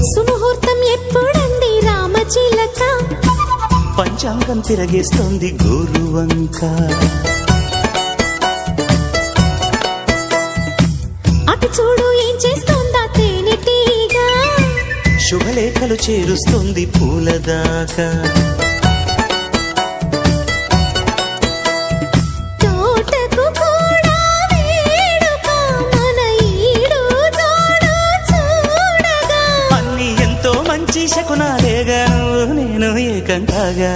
సుముహూర్తం ఎప్పుడండి రామచిలక పంచాంగం తిరగేస్తోంది గోరువంక అటు చూడు ఏం చేస్తోందా తేనెటీగా శుభలేఖలు చేరుస్తుంది పూలదాకా తోటకు కూడా వేడుక మన ఈడు జోడు చూడగా అన్ని ఎంతో మంచి శకునాలేగా నువ్వు నేను ఏకంకాగా